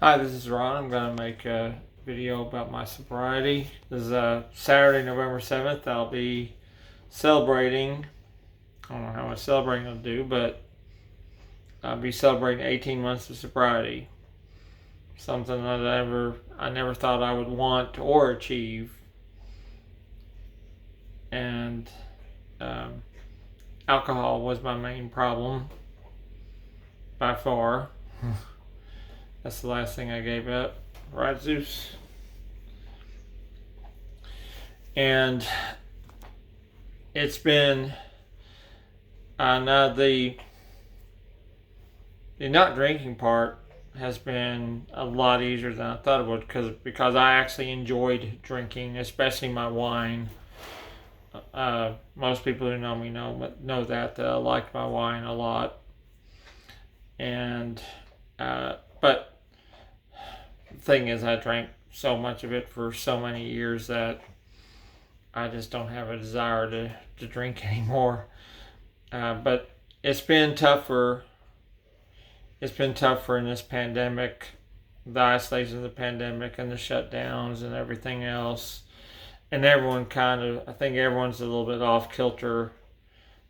Hi, this is Ron. I'm going to make a video about my sobriety. This is Saturday, November 7th. I'll be celebrating. I don't know how much celebrating I'll do, but I'll be celebrating 18 months of sobriety. Something that I never thought I would want or achieve. And alcohol was my main problem by far. That's the last thing I gave up. Right, Zeus? And it's been now the not drinking part has been a lot easier than I thought it would because I actually enjoyed drinking, especially my wine. Most people who know me know that I like my wine a lot, and but the thing is, I drank so much of it for so many years that I just don't have a desire to drink anymore. But it's been tougher. It's been tougher in this pandemic, the isolation of the pandemic and the shutdowns and everything else. And everyone I think everyone's a little bit off kilter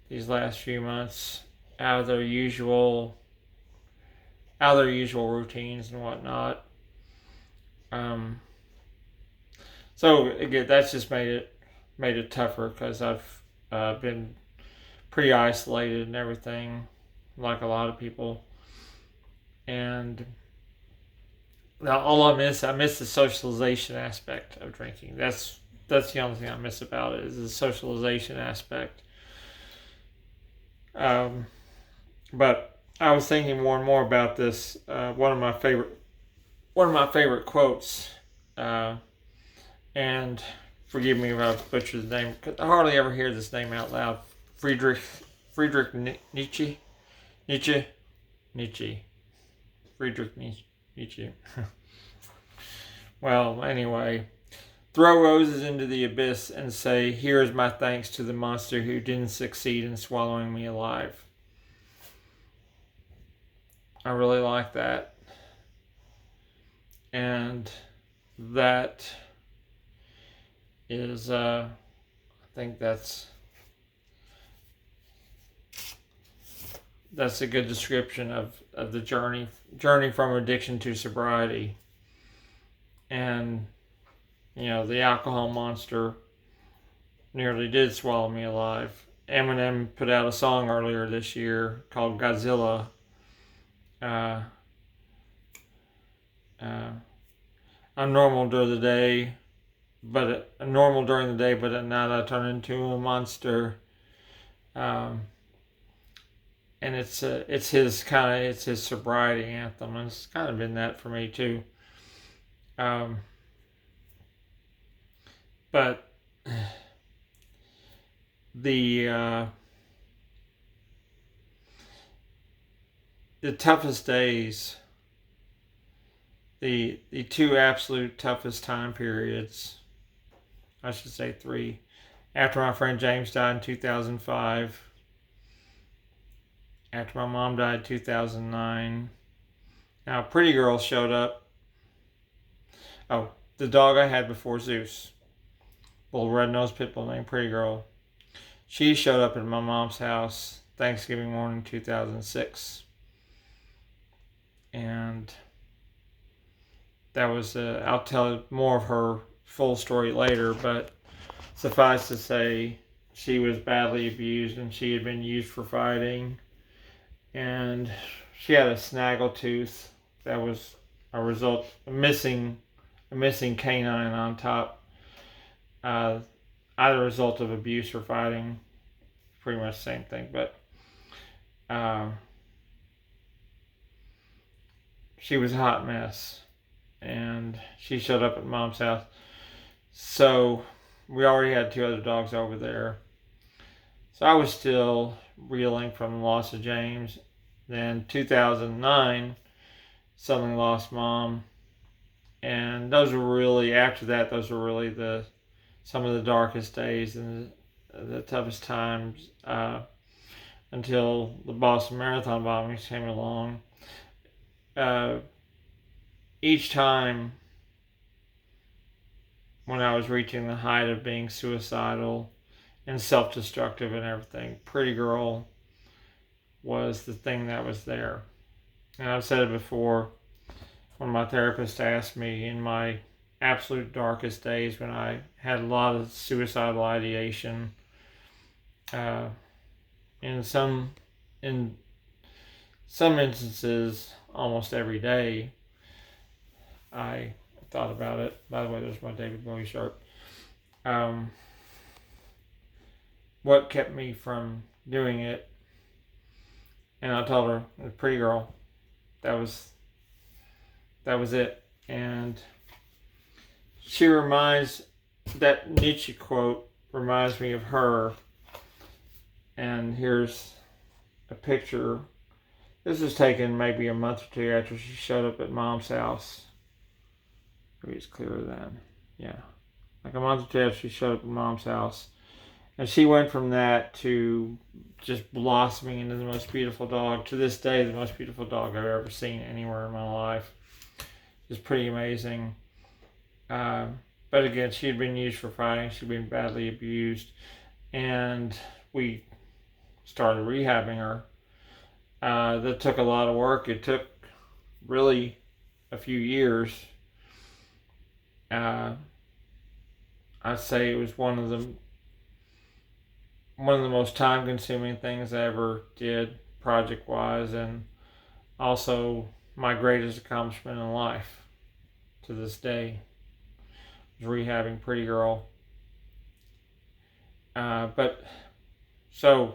these last few months, out of their usual routines and whatnot. So again, that's just made it tougher because I've been pretty isolated and everything, like a lot of people. And now all I miss the socialization aspect of drinking. That's the only thing I miss about it is the socialization aspect. But I was thinking more and more about this. One of my favorite quotes, and forgive me if I butcher the name, because I hardly ever hear this name out loud. Friedrich Nietzsche. Friedrich Nietzsche. Well, anyway, throw roses into the abyss and say, "Here is my thanks to the monster who didn't succeed in swallowing me alive." I really like that. And that is, I think that's a good description of the journey from addiction to sobriety. And the alcohol monster nearly did swallow me alive. Eminem put out a song earlier this year called Godzilla. I'm normal during the day, but at night I turn into a monster. And it's his sobriety anthem, and it's kind of been that for me too. But the toughest days, the two absolute toughest time periods, I should say three, after my friend James died in 2005, after my mom died in 2009. Now, Pretty Girl showed up. Oh, the dog I had before Zeus, little red-nosed pitbull named Pretty Girl. She showed up at my mom's house Thanksgiving morning 2006. And that was, I'll tell more of her full story later, but suffice to say, she was badly abused and she had been used for fighting. And she had a snaggle tooth that was a missing canine on top, either a result of abuse or fighting, pretty much the same thing. But she was a hot mess, and she showed up at mom's house. So we already had two other dogs over there. So I was still reeling from the loss of James. Then 2009, suddenly lost mom. And those were really some of the darkest days and the toughest times until the Boston Marathon bombings came along. each time when I was reaching the height of being suicidal and self-destructive and everything, Pretty Girl was the thing that was there. And I've said it before, when my therapist asked me in my absolute darkest days when I had a lot of suicidal ideation, uh, in some instances, almost every day, I thought about it. By the way, there's my David Bowie shirt. What kept me from doing it? And I told her, Pretty Girl, that was it. And that Nietzsche quote reminds me of her. And here's a picture. This was taken maybe a month or two after she showed up at Mom's house. Maybe it's clearer then. Yeah. Like a month or two after she showed up at Mom's house. And she went from that to just blossoming into the most beautiful dog. To this day, the most beautiful dog I've ever seen anywhere in my life. It's pretty amazing. But again, she had been used for fighting. She'd been badly abused. And we started rehabbing her. That took a lot of work. It took really a few years. I'd say it was one of the most time-consuming things I ever did, project-wise, and also my greatest accomplishment in life to this day was rehabbing Pretty Girl. So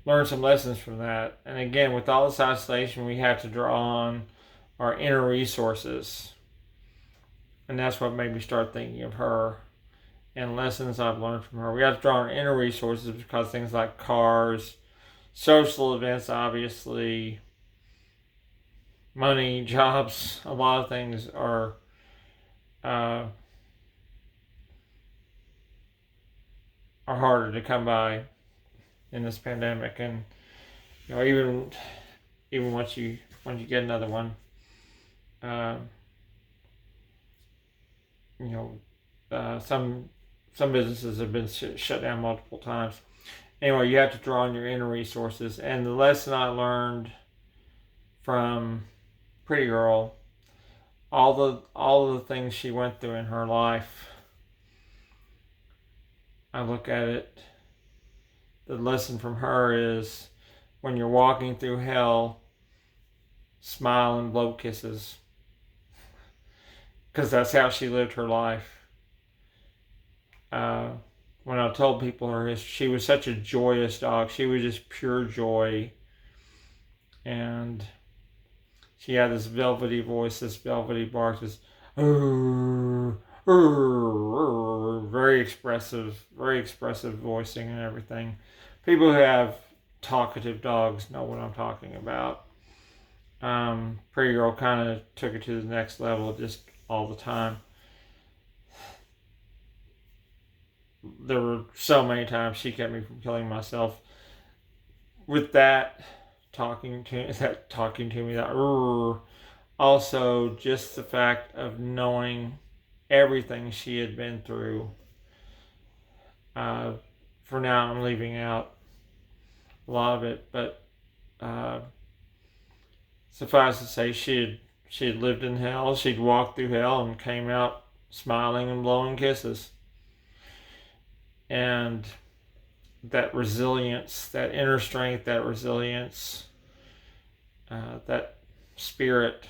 learn some lessons from that. And again, with all this isolation, we have to draw on our inner resources. And that's what made me start thinking of her and lessons I've learned from her. We have to draw on inner resources because things like cars, social events, obviously, money, jobs, a lot of things are harder to come by in this pandemic. And even once you get another one, some businesses have been shut down multiple times. Anyway, you have to draw on your inner resources. And the lesson I learned from Pretty Girl, all the things she went through in her life, I look at it, the lesson from her is when you're walking through hell, smile and blow kisses. Because that's how she lived her life. When I told people her history, she was such a joyous dog. She was just pure joy. And she had this velvety voice, this velvety bark, this very expressive voicing and everything. People who have talkative dogs know what I'm talking about. Pretty Girl kind of took it to the next level just all the time. There were so many times she kept me from killing myself with that talking to me. Also, just the fact of knowing everything she had been through. For now, I'm leaving out a lot of it, but suffice to say, she had lived in hell. She'd walked through hell and came out smiling and blowing kisses. And that resilience, that inner strength, that resilience, that spirit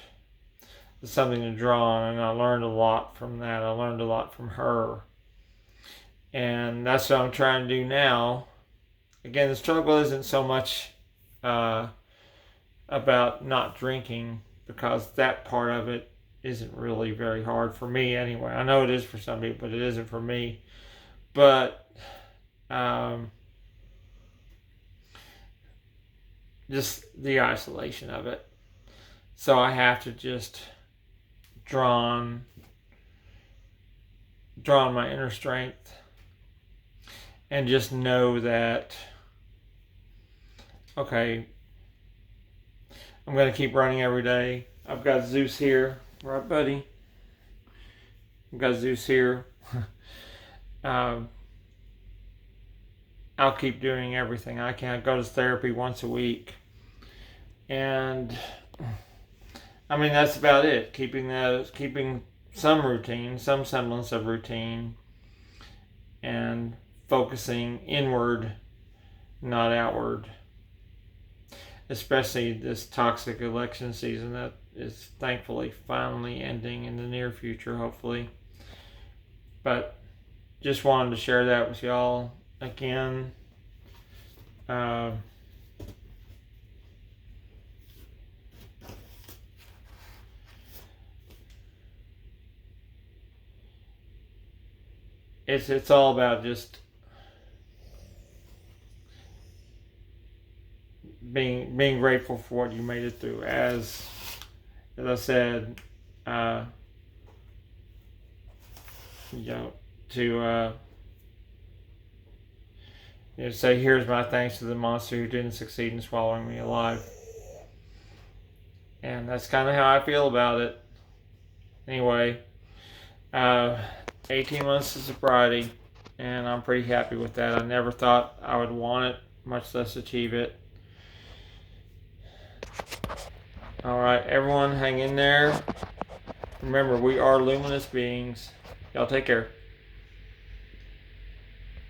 is something to draw on. And I learned a lot from that. I learned a lot from her. And that's what I'm trying to do now. Again, the struggle isn't so much about not drinking, because that part of it isn't really very hard for me anyway. I know it is for some people, but it isn't for me. But just the isolation of it. So I have to just draw on my inner strength and just know that, okay, I'm going to keep running every day. I've got Zeus here, right, buddy? I've got Zeus here. um, I'll keep doing everything I can. I go to therapy once a week, and I mean that's about it. Keeping some routine, some semblance of routine, and focusing inward, not outward. Especially this toxic election season that is thankfully finally ending in the near future, hopefully. But just wanted to share that with y'all again. It's all about just being grateful for what you made it through. As I said, to say here's my thanks to the monster who didn't succeed in swallowing me alive. And that's kind of how I feel about it. Anyway, 18 months of sobriety, and I'm pretty happy with that. I never thought I would want it, much less achieve it. Alright, everyone, hang in there. Remember, we are luminous beings. Y'all take care.